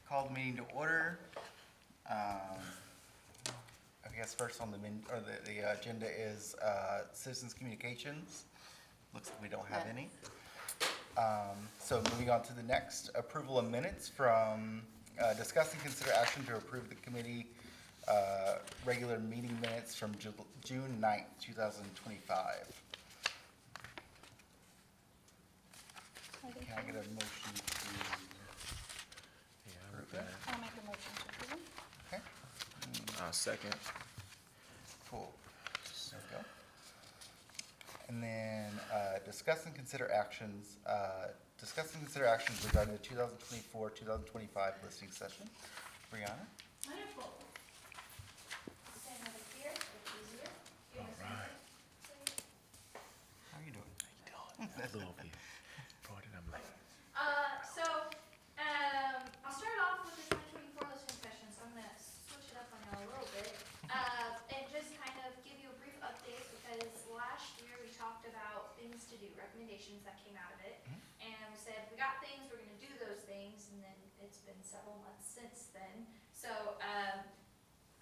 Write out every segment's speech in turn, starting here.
Call the meeting to order. I guess first on the agenda is citizens communications. Looks like we don't have any. So moving on to the next, approval of minutes from discuss and consider action to approve the committee regular meeting minutes from June 9th, 2025. Can I get a motion to approve that? I'll make a motion to approve. Okay, Second. cool. There we go. And then discuss and consider actions regarding the 2024-2025 listing session. Brianna? Wonderful. Stand over here, it's easier. You All right. How are you doing? A little bit. Pardon, I'm late. I'll start off with the 2024 listening session, so I'm gonna switch it up on y'all a little bit. And just kind of give you a brief update, because last year we talked about things to do, recommendations that came out of it. And we said, we got things, we're gonna do those things, and then it's been several months since then. So, I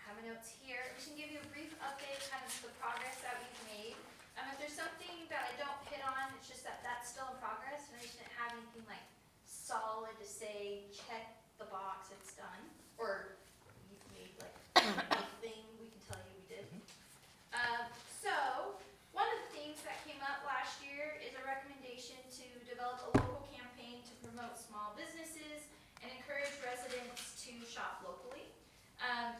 have my notes here. We can give you a brief update, kind of the progress that we've made. If there's something that I don't hit on, it's just that that's still in progress, and I just didn't have anything like solid to say, check the box, it's done. Or you've made like anything we can tell you we did. So, one of the things that came up last year is a recommendation to develop a local campaign to promote small businesses and encourage residents to shop locally. I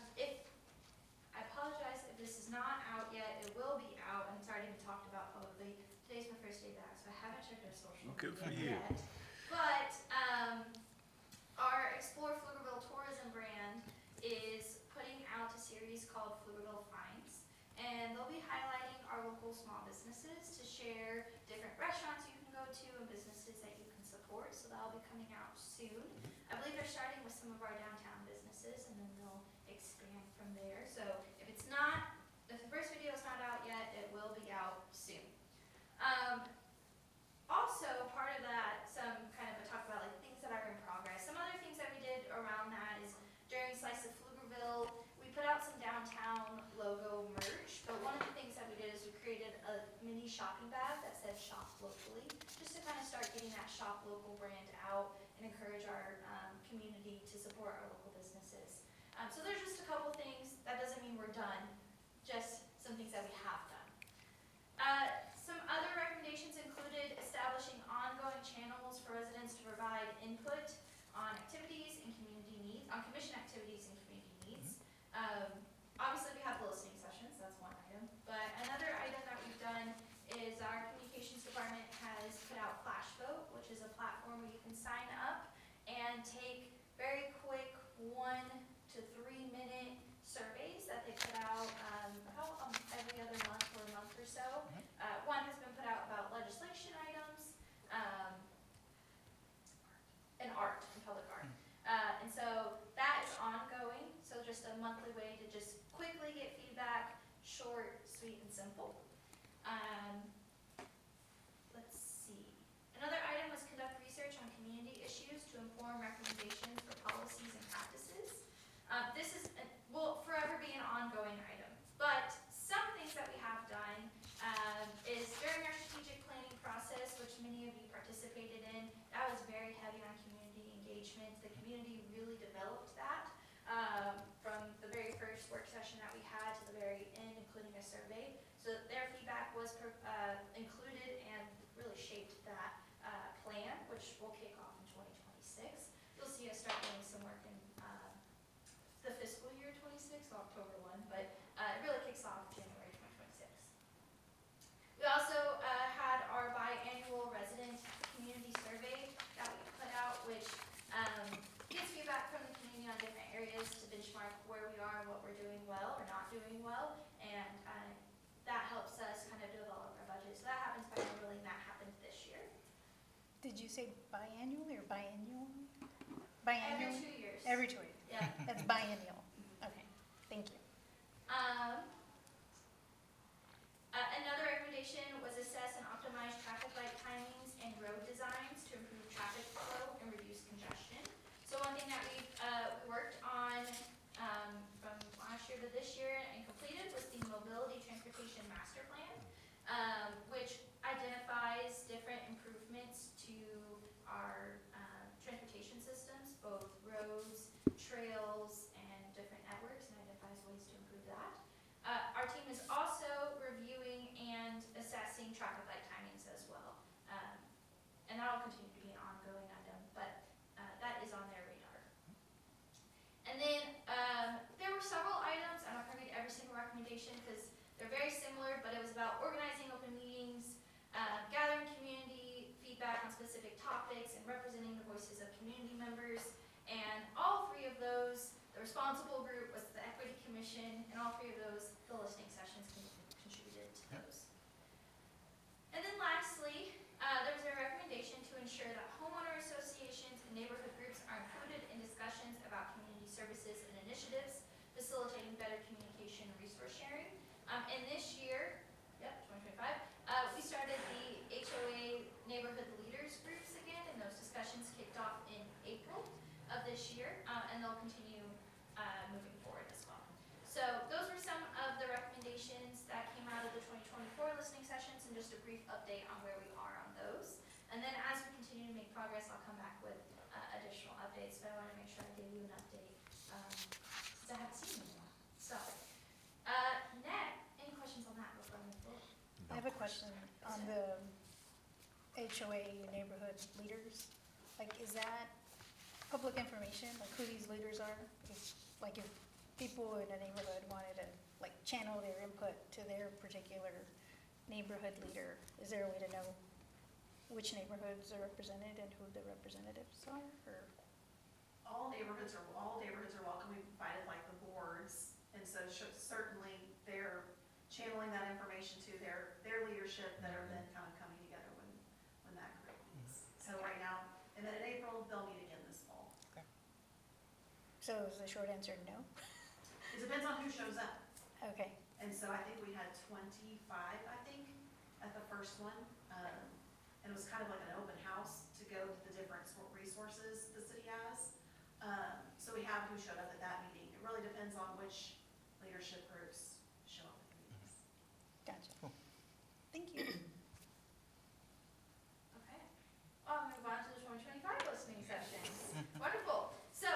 apologize if this is not out yet, it will be out, and it's already been talked about publicly. Today's my first day back, so I haven't checked our social Good for media you. yet. But, our Explore Pflugerville tourism brand is putting out a series called Pflugerville Finds. And they'll be highlighting our local small businesses to share different restaurants you can go to and businesses that you can support. So that'll be coming out soon. I believe they're starting with some of our downtown businesses, and then they'll expand from there. So if the first video is not out yet, it will be out soon. Also, part of that, some kind of a talk about like things that are in progress. Some other things that we did around that is during Slice of Pflugerville, we put out some downtown logo merch. But one of the things that we did is we created a mini shopping bag that said "Shop Locally," just to kind of start getting that shop local brand out and encourage our community to support our local businesses. So there's just a couple things. That doesn't mean we're done. Just some things that we have done. Some other recommendations included establishing ongoing channels for residents to provide input on activities and community needs, on commission activities and community needs. Obviously, we have the listening sessions. That's one item. But another item that we've done is our communications department has put out Flashvote, which is a platform where you can sign up and take very quick 1 to 3 minute surveys that they put out about every other month or a month or so. One has been put out about legislation items and art, and public art. And so that is ongoing. So just a monthly way to just quickly get feedback, short, sweet, and simple. Let's see. Another item was conduct research on community issues to inform recommendations for policies and practices. This will forever be an ongoing item. But some things that we have done is during our strategic planning process, which many of you participated in, that was very heavy on community engagement. The community really developed that from the very first work session that we had to the very end, including a survey. So their feedback was included and really shaped that plan, which will kick off in 2026. You'll see us start doing some work in the fiscal year 26, October 1, but it really kicks off January 2026. We also had our biannual resident community survey that we put out, which gets feedback from the community on different areas to benchmark where we are and what we're doing well or not doing well, and that helps us kind of develop our budget. So that happens biannually, and that happened this year. Did you say biannually or biennial? Every 2 years. Every 2 years. Yeah. That's biennial. Okay, thank you. Another recommendation was assess and optimize traffic light timings and road designs to improve traffic flow and reduce congestion. which identifies different improvements to our transportation systems, both roads, trails, and different networks, and identifies ways to improve that. Our team is also reviewing and assessing traffic light timings as well. And that'll continue to be an ongoing item, but that is on their radar. And then there were several items, I'm not gonna read every single recommendation because they're very similar, but it was about organizing open meetings, gathering community feedback on specific topics, and representing the voices of community members. And all three of those, the responsible group was the Equity Commission, and all three of those, the listening sessions contributed to those. And then lastly, there was a recommendation to ensure that homeowner associations and neighborhood groups are included in discussions about community services and initiatives, facilitating better communication and resource sharing. And this year, 2025, we started the HOA neighborhood leaders groups again, and those discussions kicked off in April of this year, and they'll continue moving forward as well. So those were some of the recommendations that came out of the 2024 listening sessions, and just a brief update on where we are on those. And then as we continue to make progress, I'll come back with additional updates, but I want to make sure I give you an update since I haven't seen you in a while. So, Ned, any questions on that before I move forward? I have a question on the HOA neighborhood leaders. Like, is that public information, like who these leaders are? Like if people in a neighborhood wanted to like channel their input to their particular neighborhood leader, is there a way to know which neighborhoods are represented and who the representatives are, or? All neighborhoods are welcome. We provided like the boards, and so certainly they're channeling that information to their leadership that are then kind of coming together when that group meets. So right now, and then in April, they'll meet again this fall. So is the short answer no? It depends on who shows up. Okay, And so I think we had 25, I think, at the first one. And it was kind of like an open house to go to the different resources the city has. So we have who showed up at that meeting. It really depends on which leadership groups show up at the meetings. gotcha. Thank you. Okay. I'll move on to the 2025 listening sessions. Wonderful. So,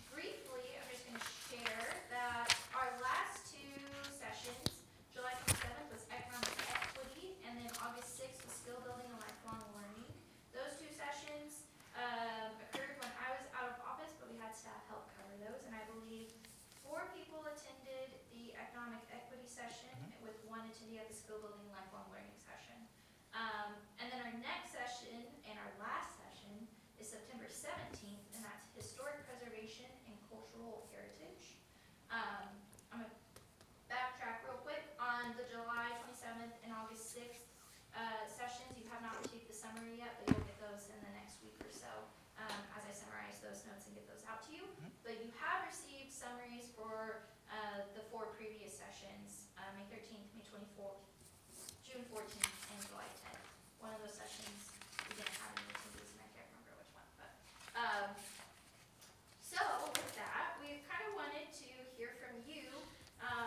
briefly, I'm just going to share that our last two sessions, July 27th was economic equity, and then August 6th was skill building and lifelong learning. Those two sessions occurred when I was out of office, but we had staff help cover those, and I believe 4 people attended the economic equity session, with 1 attendee at the skill building and lifelong learning session. And then our next session and our last session is September 17th, and that's historic preservation and cultural heritage. I'm gonna backtrack real quick. On the July 27th and August 6th sessions, you have not received the summary yet, but you'll get those in the next week or so as I summarize those notes and get those out to you. But you have received summaries for the 4 previous sessions, May 13th, May 24th, June 14th, and July 10th. One of those sessions we didn't have any attendees, and I can't remember which one, but, so with that, we kind of wanted to hear from you,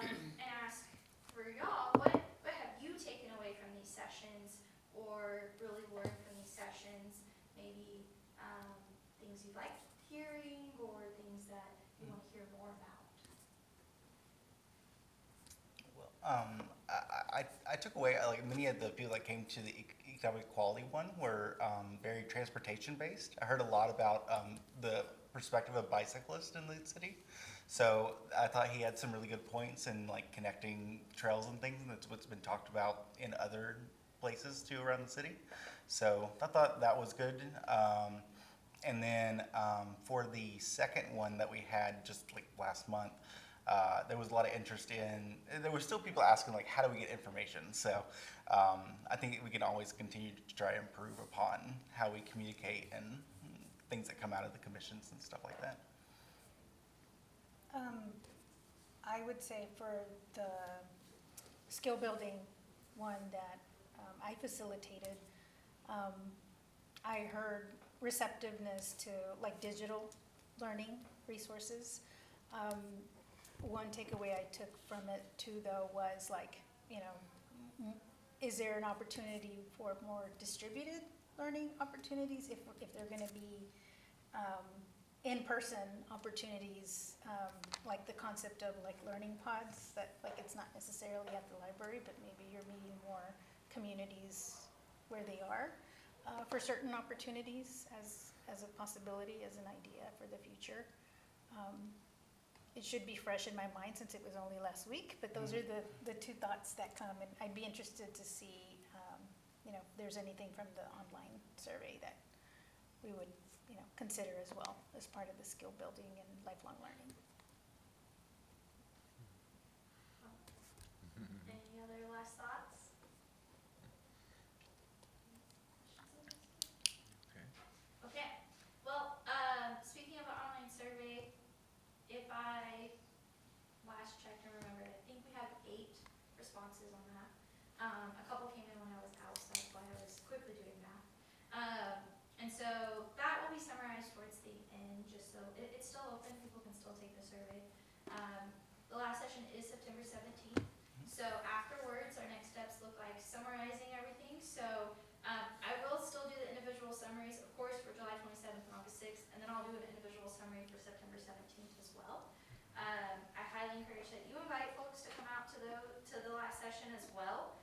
and ask for y'all, what have you taken away from these sessions, or really learned from these sessions? Maybe, things you liked hearing, or things that you want to hear more about? Well, I took away, like many of the people that came to the economic equality one were very transportation based. I heard a lot about the perspective of bicyclists in the city. So I thought he had some really good points in like connecting trails and things, and that's what's been talked about in other places too around the city. So I thought that was good. And then for the second one that we had just like last month, there was a lot of interest in, there were still people asking like, how do we get information? So I think we can always continue to try to improve upon how we communicate and things that come out of the commissions and stuff like that. I would say for the skill building one that I facilitated, I heard receptiveness to like digital learning resources. One takeaway I took from it too, though, was like, you know, is there an opportunity for more distributed learning opportunities if they're gonna be, in-person opportunities, like the concept of like learning pods, that like it's not necessarily at the library, but maybe you're meeting more communities where they are, for certain opportunities as a possibility, as an idea for the future. It should be fresh in my mind since it was only last week, but those are the two thoughts that come, and I'd be interested to see, if there's anything from the online survey that we would, consider as well as part of the skill building and lifelong learning. Any other last thoughts? Okay. Okay, well, speaking of an online survey, if I last checked and remembered, I think we have 8 responses on that. A couple came in when I was out, so that's why I was quickly doing math. And so that will be summarized towards the end, just so, it's still open, people can still take the survey. The last session is September 17th, so afterwards, our next steps look like summarizing everything. So I will still do the individual summaries, of course, for July 27th and August 6th, and then I'll do an individual summary for September 17th as well. I highly encourage that you invite folks to come out to the last session as well.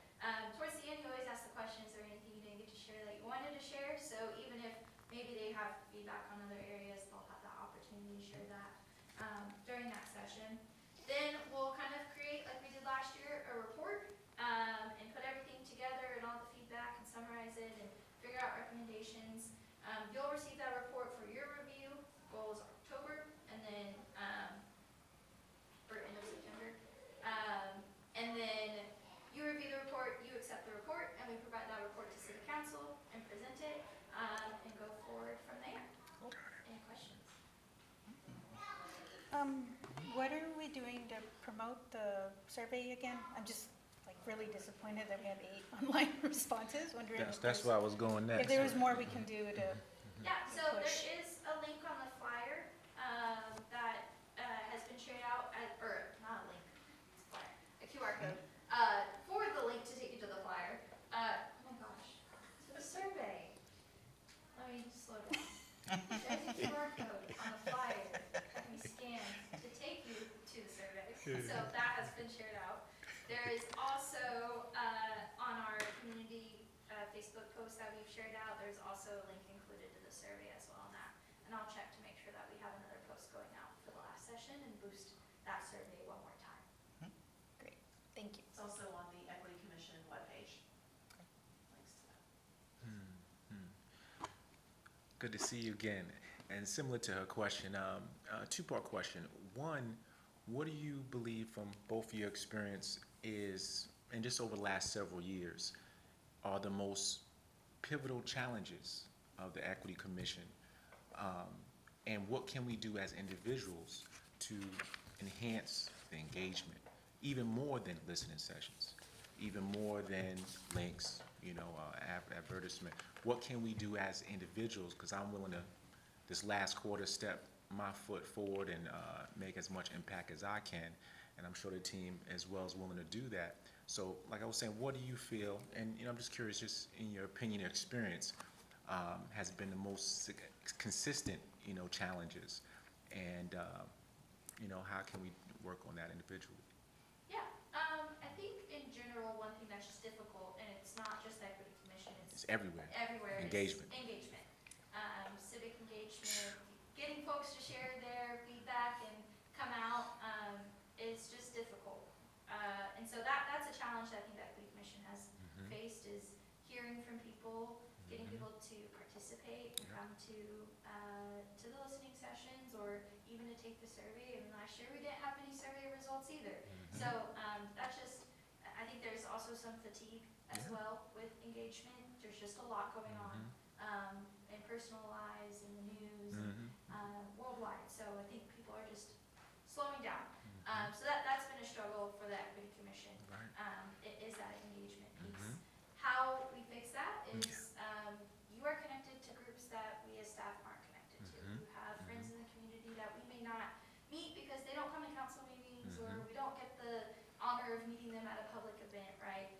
Towards the end, you always ask the question, is there anything you didn't get to share that you wanted to share? So even if maybe they have feedback on other areas, they'll have the opportunity to share that during that session. Then we'll kind of create, like we did last year, a report, and put everything together and all the feedback and summarize it and figure out recommendations. You'll receive that report for your review. Goal is October, and then, or end of September. And then you review the report, you accept the report, and we provide that report to City Council and present it, and go forward from there. Any questions? What are we doing to promote the survey again? I'm just like really disappointed that we have 8 online responses, wondering if That's there's, where I was going if next. there was more we can do to, Yeah, so Push. there is a link on the flyer, that, has been shared out or not a link, it's a flyer, a QR code, for the link to take you to the flyer. Oh my gosh, to the survey. Let me slow down. There's a QR code on the flyer that can be scanned to take you to the survey. So that has been shared out. There is also, on our community, Facebook post that we've shared out, there's also a link included to the survey as well on that. And I'll check to make sure that we have another post going out for the last session and boost that survey one more time. great, thank you. It's also on the Equity Commission webpage. Links to that. Good to see you again. And similar to her question, a 2-part question. One, what do you believe from both of your experience is, and just over the last several years, are the most pivotal challenges of the Equity Commission? And what can we do as individuals to enhance the engagement, even more than listening sessions, even more than links, advertisement? What can we do as individuals? Because I'm willing to, this last quarter, step my foot forward and make as much impact as I can. And I'm sure the team as well is willing to do that. So like I was saying, what do you feel, and I'm just curious, just in your opinion or experience, has been the most consistent, challenges? And, how can we work on that individually? Yeah, I think in general, one thing that's just difficult, and it's not just the Equity Commission, It's everywhere. everywhere. Engagement. Is engagement. Civic engagement, getting folks to share their feedback and come out, is just difficult. And so that's a challenge that I think the Equity Commission has faced, is hearing from people, getting people to participate and come to the listening sessions, or even to take the survey. And last year we didn't have any survey results either. So that's just, I think there's also some fatigue as well with engagement. There's just a lot going on in personal lives, in the news, worldwide. So I think people are just slowing down. So that's been a struggle for the Equity Commission. Right. It is that engagement piece. How we fix that is you are connected to groups that we as staff aren't connected to. You have friends in the community that we may not meet because they don't come to council meetings, or we don't get the honor of meeting them at a public event, right?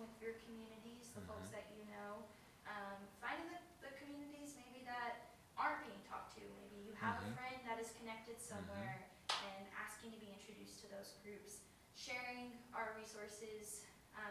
with your communities, the folks that you know, finding the communities maybe that aren't being talked to. Maybe you have a friend that is connected somewhere and asking to be introduced to those groups. Sharing our resources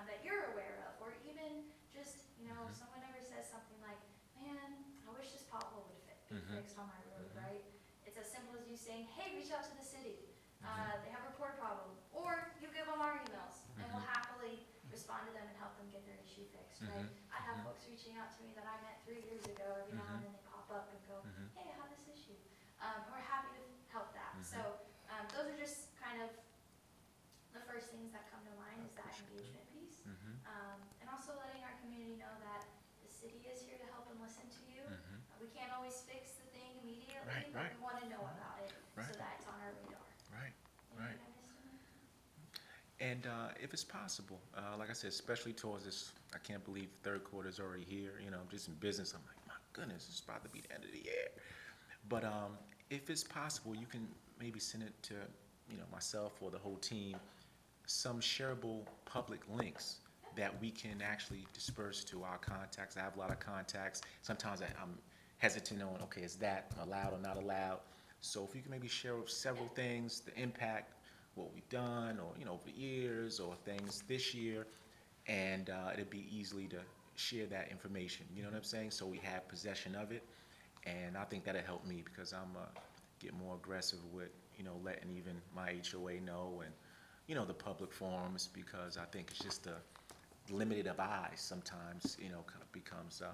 that you're aware of, or even just, if someone ever says something like, man, I wish this pothole would be fixed on my road, right? It's as simple as you saying, hey, reach out to the city. They have a report problem. Or you give them our emails, and we'll happily respond to them and help them get their issue fixed, right? I have folks reaching out to me that I met 3 years ago. Every now and then they pop up and go, hey, I have this issue. We're happy to help that. So those are just kind of the first things that come to mind is that engagement piece. And also letting our community know that the city is here to help and listen to you. We can't always fix the thing immediately, Right, but right. we want to know about it so Right. that it's on our radar. Right, Anything right. I missed in there? And if it's possible, like I said, especially towards this, I can't believe third quarter is already here. Just in business, I'm like, my goodness, it's about to be the end of the year. But if it's possible, you can maybe send it to, myself or the whole team, some shareable public links that we can actually disperse to our contacts. I have a lot of contacts. Sometimes I'm hesitant on, okay, is that allowed or not allowed? So if you can maybe share several things, the impact, what we've done, or, over the years, or things this year, and it'd be easily to share that information, you know what I'm saying? So we have possession of it, and I think that'll help me, because I'm get more aggressive with, letting even my HOA know, and, the public forums, because I think it's just the limited of eyes sometimes, kind of becomes, a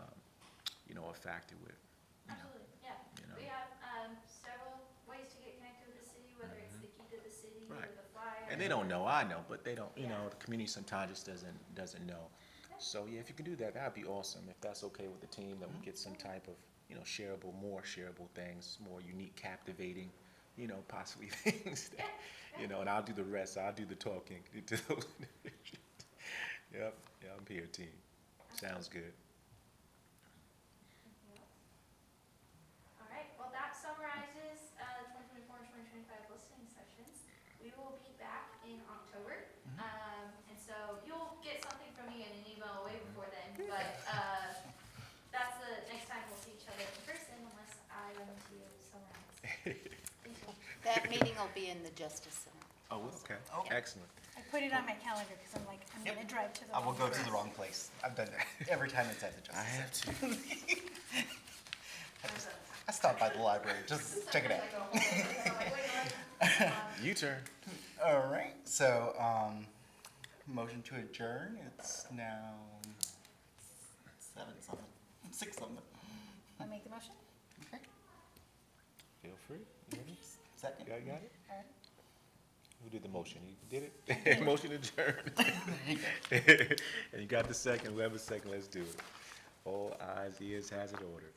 factor with, Absolutely, yeah. you know. We have several ways to get connected with the city, whether it's the key to the city or Right. the flyer. And they don't know, I know, but they don't, Yeah. the community sometimes just doesn't know. So, yeah, if you can do that, that'd be awesome. If that's okay with the team, that we get some type of, more shareable things, more unique, captivating, possibly things that, and I'll do the rest, I'll do the talking. Yep, yeah, I'm here, team. Sounds good. Anything else? All right, well, that summarizes 2024 and 2025 listening sessions. We will be back in October, and so you'll get something from me in an email way before then, but that's the next time we'll see each other in person, unless I run into you somewhere else. Thank you. That meeting will be in the Justice Center. Oh, okay, Okay. excellent. I put it on my calendar because I'm like, I'm Yep. gonna drive to the. I will go wrong to the wrong place. I've done that every time it's at the I Justice have Center. to. I stopped by the library, just check it out. U-turn. All right, so, motion to adjourn, it's now 7-something, 6-something. I make the motion? Okay, Feel free. You ready? second. Got it? All right. Who did the motion? You did it? Motion adjourned. And you got the second, whoever's second, let's do it. All eyes, ears, has it ordered.